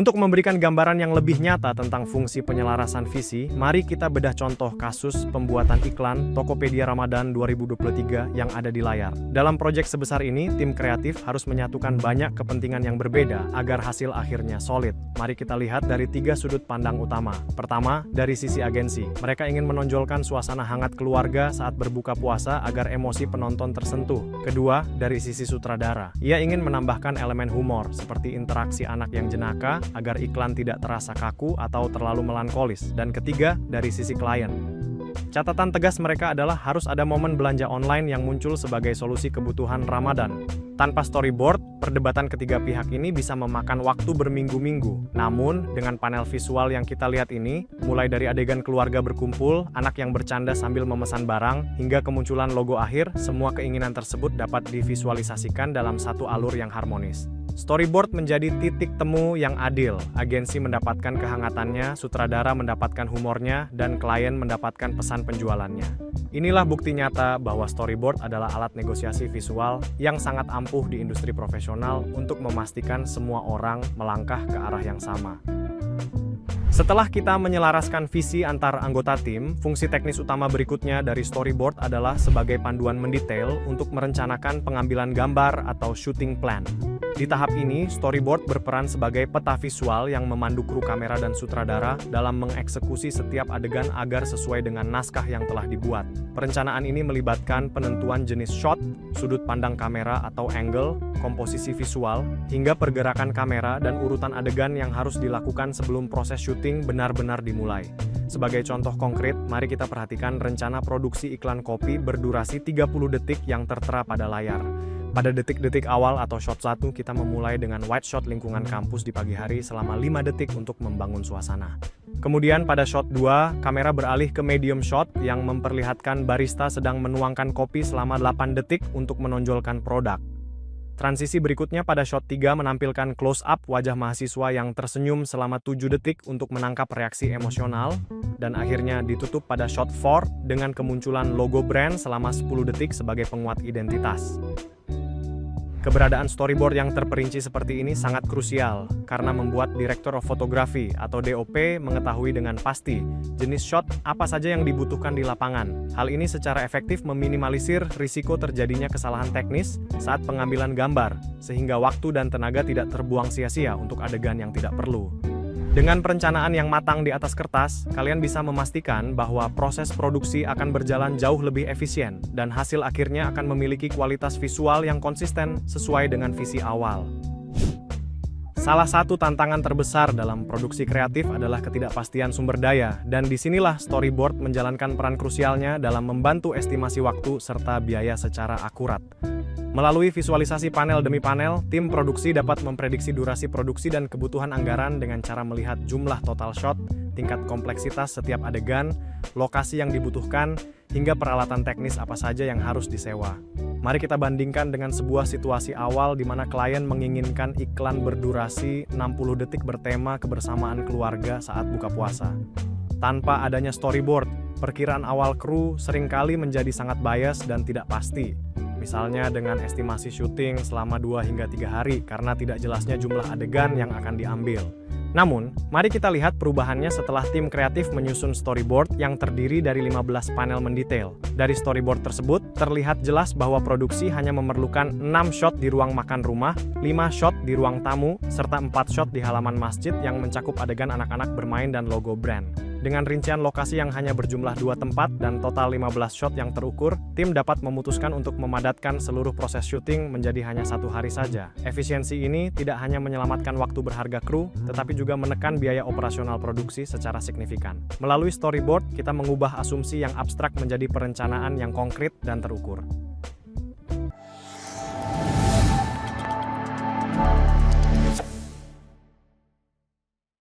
Untuk memberikan gambaran yang lebih nyata tentang fungsi penyelarasan visi, mari kita bedah contoh kasus pembuatan iklan Tokopedia Ramadan 2023 yang ada di layar. Dalam proyek sebesar ini, tim kreatif harus menyatukan banyak kepentingan yang berbeda agar hasil akhirnya solid. Mari kita lihat dari 3 sudut pandang utama. Pertama, dari sisi agensi. Mereka ingin menonjolkan suasana hangat keluarga saat berbuka puasa agar emosi penonton tersentuh. Kedua, dari sisi sutradara. Ia ingin menambahkan elemen humor, seperti interaksi anak yang jenaka, agar iklan tidak terasa kaku atau terlalu melankolis. Dan ketiga, dari sisi klien. Catatan tegas mereka adalah harus ada momen belanja online yang muncul sebagai solusi kebutuhan Ramadan. Tanpa storyboard, perdebatan ketiga pihak ini bisa memakan waktu berminggu-minggu. Namun, dengan panel visual yang kita lihat ini, mulai dari adegan keluarga berkumpul, anak yang bercanda sambil memesan barang, hingga kemunculan logo akhir, semua keinginan tersebut dapat divisualisasikan dalam satu alur yang harmonis. Storyboard menjadi titik temu yang adil. Agensi mendapatkan kehangatannya, sutradara mendapatkan humornya, dan klien mendapatkan pesan penjualannya. Inilah bukti nyata bahwa storyboard adalah alat negosiasi visual yang sangat ampuh di industri profesional untuk memastikan semua orang melangkah ke arah yang sama. Setelah kita menyelaraskan visi antar anggota tim, fungsi teknis utama berikutnya dari storyboard adalah sebagai panduan mendetail untuk merencanakan pengambilan gambar atau shooting plan. Di tahap ini, storyboard berperan sebagai peta visual yang memandu kru kamera dan sutradara dalam mengeksekusi setiap adegan agar sesuai dengan naskah yang telah dibuat. Perencanaan ini melibatkan penentuan jenis shot, sudut pandang kamera atau angle, komposisi visual, hingga pergerakan kamera dan urutan adegan yang harus dilakukan sebelum proses syuting benar-benar dimulai. Sebagai contoh konkret, mari kita perhatikan rencana produksi iklan kopi berdurasi 30 detik yang tertera pada layar. Pada detik-detik awal atau shot 1, kita memulai dengan wide shot lingkungan kampus di pagi hari selama 5 detik untuk membangun suasana. Kemudian pada shot 2, kamera beralih ke medium shot yang memperlihatkan barista sedang menuangkan kopi selama 8 detik untuk menonjolkan produk. Transisi berikutnya pada shot 3 menampilkan close-up wajah mahasiswa yang tersenyum selama 7 detik untuk menangkap reaksi emosional, dan akhirnya ditutup pada shot 4 dengan kemunculan logo brand selama 10 detik sebagai penguat identitas. Keberadaan storyboard yang terperinci seperti ini sangat krusial, karena membuat Director of Photography atau DOP mengetahui dengan pasti jenis shot apa saja yang dibutuhkan di lapangan. Hal ini secara efektif meminimalisir risiko terjadinya kesalahan teknis saat pengambilan gambar, sehingga waktu dan tenaga tidak terbuang sia-sia untuk adegan yang tidak perlu. Dengan perencanaan yang matang di atas kertas, kalian bisa memastikan bahwa proses produksi akan berjalan jauh lebih efisien, dan hasil akhirnya akan memiliki kualitas visual yang konsisten sesuai dengan visi awal. Salah satu tantangan terbesar dalam produksi kreatif adalah ketidakpastian sumber daya, dan disinilah storyboard menjalankan peran krusialnya dalam membantu estimasi waktu serta biaya secara akurat. Melalui visualisasi panel demi panel, tim produksi dapat memprediksi durasi produksi dan kebutuhan anggaran dengan cara melihat jumlah total shot, tingkat kompleksitas setiap adegan, lokasi yang dibutuhkan, hingga peralatan teknis apa saja yang harus disewa. Mari kita bandingkan dengan sebuah situasi awal di mana klien menginginkan iklan berdurasi 60 detik bertema kebersamaan keluarga saat buka puasa. Tanpa adanya storyboard, perkiraan awal kru seringkali menjadi sangat bias dan tidak pasti. Misalnya dengan estimasi syuting selama 2 hingga 3 hari karena tidak jelasnya jumlah adegan yang akan diambil. Namun, mari kita lihat perubahannya setelah tim kreatif menyusun storyboard yang terdiri dari 15 panel mendetail. Dari storyboard tersebut, terlihat jelas bahwa produksi hanya memerlukan 6 shot di ruang makan rumah, 5 shot di ruang tamu, serta 4 shot di halaman masjid yang mencakup adegan anak-anak bermain dan logo brand. Dengan rincian lokasi yang hanya berjumlah 2 tempat dan total 15 shot yang terukur, tim dapat memutuskan untuk memadatkan seluruh proses syuting menjadi hanya 1 hari saja. Efisiensi ini tidak hanya menyelamatkan waktu berharga kru, tetapi juga menekan biaya operasional produksi secara signifikan. Melalui storyboard, kita mengubah asumsi yang abstrak menjadi perencanaan yang konkret dan terukur.